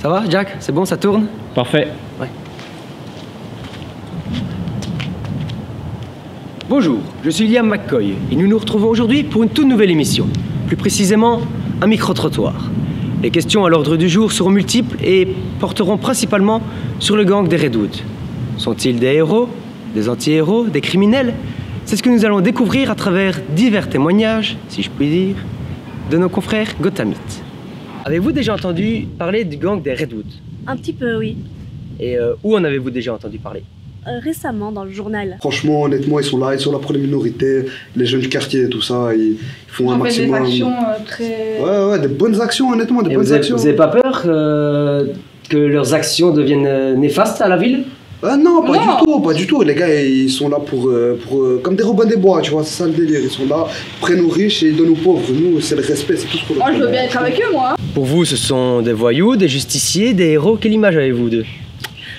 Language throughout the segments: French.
Ça va, Jack? C'est bon, ça tourne? Parfait. Ouais. Bonjour, je suis Liam McCoy et nous nous retrouvons aujourd'hui pour une toute nouvelle émission. Plus précisément, un micro-trottoir. Les questions à l'ordre du jour seront multiples et porteront principalement sur le gang des Redwood. Sont-ils des héros, des anti-héros, des criminels? C'est ce que nous allons découvrir à travers divers témoignages, si je puis dire, de nos confrères gothamites. Avez-vous déjà entendu parler du gang des Redwood? Un petit peu, oui. Et où en avez-vous déjà entendu parler? Récemment, dans le journal. Franchement, honnêtement, ils sont là pour les minorités, les jeunes du quartier et tout ça. Ils font un maximum. Des actions très... Ouais, des bonnes actions, honnêtement, des bonnes actions. Vous n'avez pas peur que leurs actions deviennent néfastes à la ville? Non, pas du tout. Les gars, ils sont là pour comme des Robins des Bois, tu vois, c'est ça le délire. Ils sont là, ils prennent aux riches et ils donnent aux pauvres. Nous, c'est le respect, c'est tout ce qu'on Moi, je veux bien être avec eux, moi. Pour vous, ce sont des voyous, des justiciers, des héros? Quelle image avez-vous d'eux?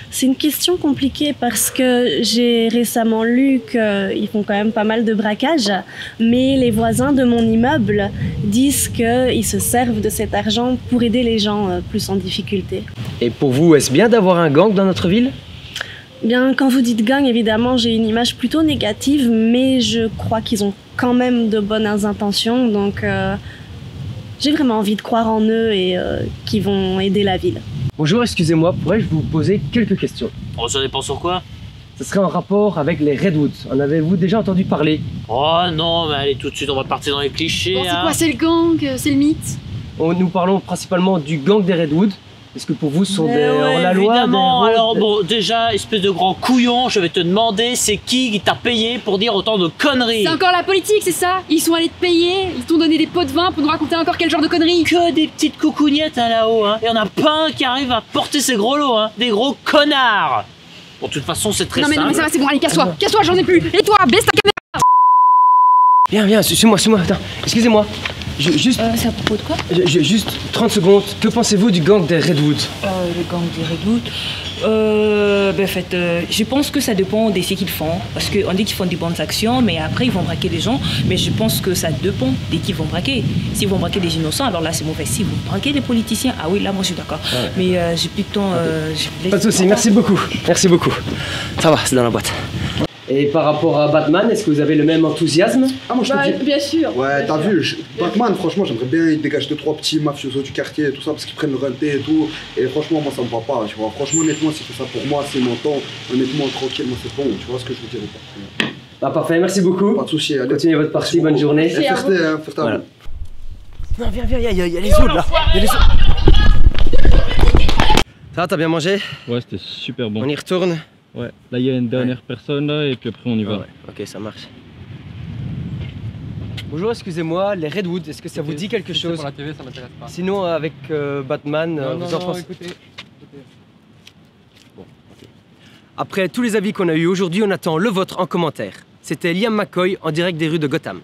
C'est une question compliquée parce que j'ai récemment lu qu'ils font quand même pas mal de braquages, mais les voisins de mon immeuble disent qu'ils se servent de cet argent pour aider les gens plus en difficulté. Et pour vous, est-ce bien d'avoir un gang dans notre ville? Bien, quand vous dites gang, évidemment, j'ai une image plutôt négative, mais je crois qu'ils ont quand même de bonnes intentions, donc j'ai vraiment envie de croire en eux et qu'ils vont aider la ville. Bonjour, excusez-moi, pourrais-je vous poser quelques questions? Oh, ça dépend sur quoi? Ce serait en rapport avec les Redwoods. En avez-vous déjà entendu parler? Oh non, mais allez, tout de suite, on va partir dans les clichés. Bon, c'est quoi? C'est le gang? C'est le mythe? Nous parlons principalement du gang des Redwoods. Est-ce que pour vous, ce sont des hors-la-loi? Évidemment, alors bon, déjà, espèce de grand couillon, je vais te demander, c'est qui t'a payé pour dire autant de conneries? C'est encore la politique, c'est ça? Ils sont allés te payer, ils t'ont donné des pots de vin pour nous raconter encore quel genre de conneries? Que des petites coucougnettes hein, là-haut, hein. Et on a pas un qui arrive à porter ses gros lots, hein. Des gros connards. Bon, de toute façon, c'est très simple. Non mais ça va, c'est bon, allez, casse-toi, j'en ai plus. Et toi, baisse ta caméra. Viens, suis-moi, attends, excusez-moi. Juste... c'est à propos de quoi? Juste 30 secondes. Que pensez-vous du gang des Redwood? Le gang des Redwood en fait, je pense que ça dépend de ce qu'ils font. Parce qu'on dit qu'ils font des bonnes actions, mais après ils vont braquer des gens. Mais je pense que ça dépend de qui vont braquer. S'ils vont braquer des innocents, alors là c'est mauvais. S'ils vont braquer des politiciens, ah oui, là moi je suis d'accord. Ouais. Mais j'ai plus de temps. Pas de soucis, merci beaucoup. Ça va, c'est dans la boîte. Et par rapport à Batman, est-ce que vous avez le même enthousiasme? Ah, moi je te dis... Bien sûr. Ouais, t'as vu, Batman, franchement, j'aimerais bien il dégage 2-3 petits mafiosos du quartier et tout ça parce qu'ils prennent le renté et tout. Et franchement, moi ça me va pas, tu vois. Franchement, honnêtement, s'il fait ça pour moi, c'est mon temps. Honnêtement, tranquille, moi c'est bon, tu vois ce que je veux dire ou pas? Bah parfait, merci beaucoup. Pas de soucis, allez. Continuez votre partie, bonne journée. Et fierté, hein, fierté à vous. Non, viens, il y a les autres là. Ça va, t'as bien mangé? Ouais, c'était super bon. On y retourne? Ouais, là il y a une dernière personne là et puis après on y va. Ah ouais. Ok, ça marche. Bonjour, excusez-moi, les Redwood, est-ce que ça vous dit quelque chose? Pour la TV, ça m'intéresse pas. Sinon, avec Batman, vous en pensez? Écoutez. Bon, ok. Après tous les avis qu'on a eus aujourd'hui, on attend le vôtre en commentaire. C'était Liam McCoy en direct des rues de Gotham.